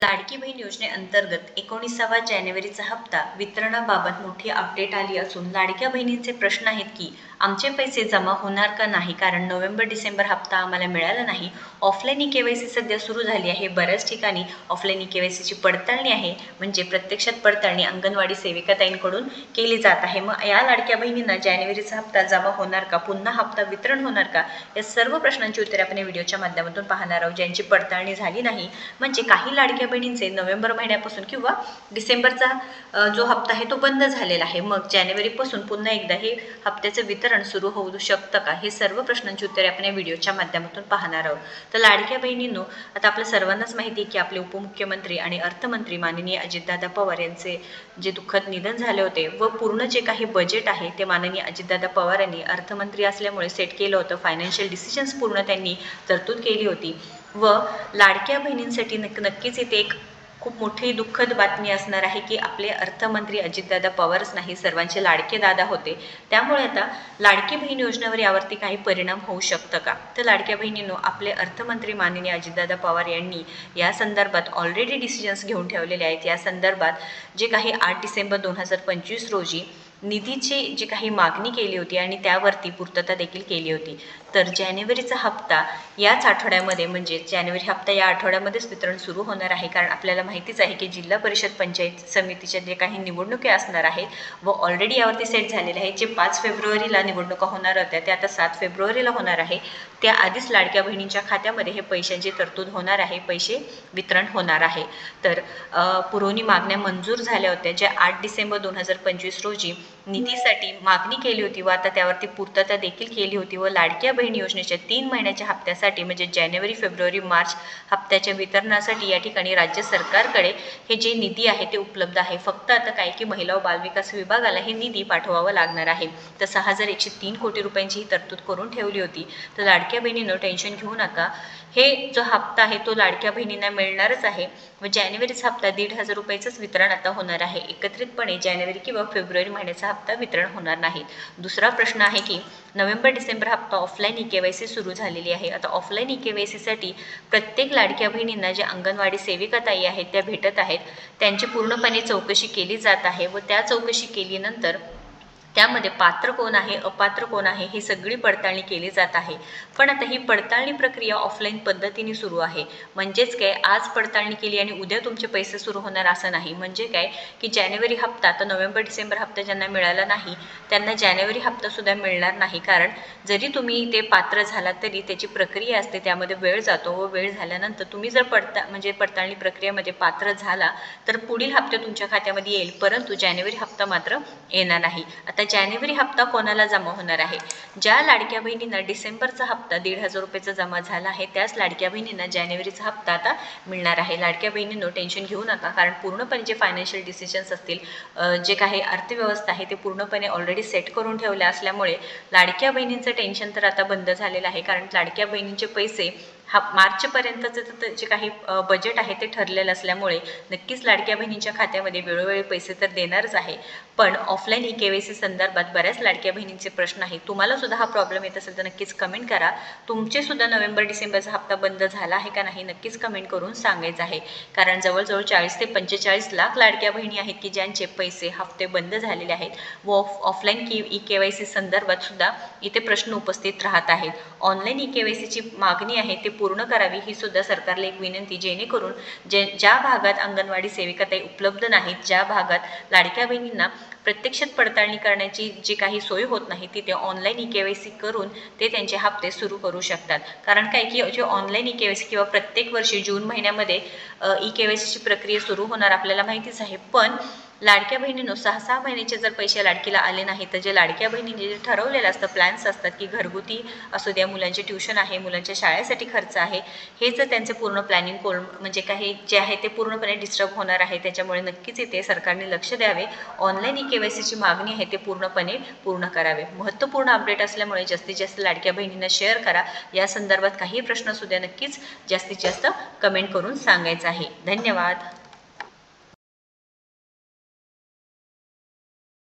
लाडकी बहीण योजनेअंतर्गत 19 जानेवारीचा हप्ता वितरणाबाबत मोठी अपडेट आली असून लाडक्या बहिणींचे प्रश्न आहेत की आमचे पैसे जमा होणार का नाही, कारण नोव्हेंबर-डिसेंबर हप्ता आम्हाला मिळाला नाही. ऑफलाईन ई-केवायसी सध्या सुरू झाली आहे. बऱ्याच ठिकाणी ऑफलाईन ई-केवायसीची पडताळणी आहे, म्हणजे प्रत्यक्षात पडताळणी अंगणवाडी सेविकाताईंकडून केली जात आहे. मग या लाडक्या बहिणींना जानेवारीचा हप्ता जमा होणार का, पुन्हा हप्ता वितरण होणार का, या सर्व प्रश्नांची उत्तरे आपण या व्हिडिओच्या माध्यमातून पाहणार आहोत. ज्यांची पडताळणी झाली नाही, म्हणजे काही लाडक्या बहिणींचे नोव्हेंबर महिन्यापासून किंवा डिसेंबरचा जो हप्ता आहे तो बंद झालेला आहे, मग जानेवारीपासून पुन्हा एकदा हे हप्त्याचं वितरण सुरू होऊ शकतं का, हे सर्व प्रश्नांची उत्तरे आपण या व्हिडिओच्या माध्यमातून पाहणार आहोत. तर लाडक्या बहिणींनो, आता आपल्या सर्वांनाच माहिती आहे की आपले उपमुख्यमंत्री आणि अर्थमंत्री माननीय अजितदादा पवार यांचे जे दुःखद निधन झाले होते व पूर्ण जे काही बजेट आहे ते माननीय अजितदादा पवार यांनी अर्थमंत्री असल्यामुळे सेट केलं होतं. फायनान्शियल डिसिजन्स पूर्ण त्यांनी तरतूद केली होती व लाडक्या बहिणींसाठी नक्कीच इथे एक खूप मोठी दुःखद बातमी असणार आहे की आपले अर्थमंत्री अजितदादा पवारच नाही, सर्वांचे लाडके दादा होते. त्यामुळे आता लाडकी बहीण योजनेवर यावरती काही परिणाम होऊ शकतं का, तर लाडक्या बहिणींनो, आपले अर्थमंत्री माननीय अजितदादा पवार यांनी या संदर्भात ऑलरेडी डिसिजन्स घेऊन ठेवलेले आहेत. या संदर्भात जे काही 8 डिसेंबर 2025 रोजी निधीची जी काही मागणी केली होती आणि त्यावरती पूर्तता देखील केली होती. तर जानेवारीचा हप्ता याच आठवड्यामध्ये, म्हणजे जानेवारी हप्ता या आठवड्यामध्येच वितरण सुरू होणार आहे, कारण आपल्याला माहितीच आहे की जिल्हा परिषद पंचायत समितीच्या जे काही निवडणुका असणार आहेत व ऑलरेडी यावरती सेट झालेले आहे. जे 5 फेब्रुवारीला निवडणुका होणार होत्या त्या आता 7 फेब्रुवारीला होणार आहे. त्याआधीच लाडक्या बहिणींच्या खात्यामध्ये हे पैशांची तरतूद होणार आहे, पैसे वितरण होणार आहे. तर पुरवणी मागण्या मंजूर झाल्या होत्या, ज्या 8 डिसेंबर 2025 रोजी निधीसाठी मागणी केली होती व आता त्यावरती पूर्तता देखील केली होती व लाडक्या बहीण योजनेच्या 3 महिन्याच्या हप्त्यासाठी, म्हणजे जानेवारी, फेब्रुवारी, मार्च हप्त्याच्या वितरणासाठी या ठिकाणी राज्य सरकारकडे हे जे निधी आहे ते उपलब्ध आहे. फक्त आता काय की महिला व बालविकास विभागाला हे निधी पाठवावं लागणार आहे. तर 6,103 कोटी रुपयांची ही तरतूद करून ठेवली होती. तर लाडक्या बहिणींनो, टेन्शन घेऊ नका. हे जो हप्ता आहे तो लाडक्या बहिणींना मिळणारच आहे व जानेवारीचा हप्ता 1,500 रुपयाचंच वितरण आता होणार आहे. एकत्रितपणे जानेवारी किंवा फेब्रुवारी महिन्याचा हप्ता वितरण होणार नाही. दुसरा प्रश्न आहे की नोव्हेंबर-डिसेंबर हप्ता ऑफलाईन ई-केवायसी सुरू झालेली आहे. आता ऑफलाईन ई-केवायसीसाठी प्रत्येक लाडक्या बहिणींना जे अंगणवाडी सेविकाताई आहेत त्या भेटत आहेत, त्यांची पूर्णपणे चौकशी केली जात आहे व त्या चौकशी केल्यानंतर त्यामध्ये पात्र कोण आहे, अपात्र कोण आहे, ही सगळी पडताळणी केली जात आहे. पण आता ही पडताळणी प्रक्रिया ऑफलाईन पद्धतीने सुरू आहे. म्हणजेच काय, आज पडताळणी केली आणि उद्या तुमचे पैसे सुरू होणार असं नाही. म्हणजे काय की जानेवारी हप्ता, आता नोव्हेंबर-डिसेंबर हप्ता ज्यांना मिळाला नाही त्यांना जानेवारी हप्तासुद्धा मिळणार नाही, कारण जरी तुम्ही ते पात्र झालात तरी त्याची प्रक्रिया असते, त्यामध्ये वेळ जातो व वेळ झाल्यानंतर तुम्ही जर पडताळणी प्रक्रियेमध्ये पात्र झाला तर पुढील हप्ते तुमच्या खात्यामध्ये येईल, परंतु जानेवारी हप्ता मात्र येणार नाही. आता जानेवारी हप्ता कोणाला जमा होणार आहे? ज्या लाडक्या बहिणींना डिसेंबरचा हप्ता 1,500 रुपयाचा जमा झाला आहे त्याच लाडक्या बहिणींना जानेवारीचा हप्ता आता मिळणार आहे. लाडक्या बहिणींनो, टेन्शन घेऊ नका, कारण पूर्णपणे जे फायनान्शियल डिसिजन्स असतील, जे काही अर्थव्यवस्था आहे ते पूर्णपणे ऑलरेडी सेट करून ठेवले असल्यामुळे लाडक्या बहिणींचं टेन्शन तर आता बंद झालेलं आहे. कारण लाडक्या बहिणींचे पैसे मार्चपर्यंतचं जे काही बजेट आहे ते ठरलेलं असल्यामुळे नक्कीच लाडक्या बहिणींच्या खात्यामध्ये वेळोवेळी पैसे तर देणारच आहे. पण ऑफलाईन ई-केवायसी संदर्भात बऱ्याच लाडक्या बहिणींचे प्रश्न आहेत. तुम्हाला सुद्धा हा प्रॉब्लेम येत असेल तर नक्कीच कमेंट करा. तुमचे सुद्धा नोव्हेंबर-डिसेंबरचा हप्ता बंद झाला आहे का नाही नक्कीच कमेंट करून सांगायचं आहे, कारण जवळजवळ 40 ते 45 लाख लाडक्या बहिणी आहेत की ज्यांचे पैसे हप्ते बंद झालेले आहेत व ऑफलाईन ई-केवायसी संदर्भात सुद्धा इथे प्रश्न उपस्थित राहत आहेत. ऑनलाईन ई-केवायसीची मागणी आहे ते पूर्ण करावी ही सुद्धा सरकारला एक विनंती, जेणेकरून ज्या भागात अंगणवाडी सेविकाताई उपलब्ध नाहीत, ज्या भागात लाडक्या बहिणींना प्रत्यक्षात पडताळणी करण्याची जी काही सोय होत नाही, तिथे ऑनलाईन ई-केवायसी करून ते त्यांचे हप्ते सुरू करू शकतात. कारण काय की जे ऑनलाईन ई-केवायसी किंवा प्रत्येक वर्षी जून महिन्यामध्ये ई-केवायसीची प्रक्रिया सुरू होणार आपल्याला माहितीच आहे. पण लाडक्या बहिणींनो, 6-6 महिन्याचे जर पैसे लाडकीला आले नाही तर जे लाडक्या बहिणींनी जे ठरवलेलं असतं, प्लॅन्स असतात की घरगुती असू द्या, मुलांचे ट्युशन आहे, मुलांच्या शाळेसाठी खर्च आहे, हे जर त्यांचे पूर्ण प्लॅनिंग म्हणजे काही जे आहे ते पूर्णपणे डिस्टर्ब होणार आहे. त्याच्यामुळे नक्कीच इथे सरकारने लक्ष द्यावे. ऑनलाईन ई-केवायसीची मागणी आहे ते पूर्णपणे पूर्ण करावे. महत्त्वपूर्ण अपडेट असल्यामुळे जास्तीत जास्त लाडक्या बहिणींना शेअर करा. या संदर्भात काही प्रश्न सुद्धा नक्कीच जास्तीत जास्त कमेंट करून सांगायचं आहे. धन्यवाद.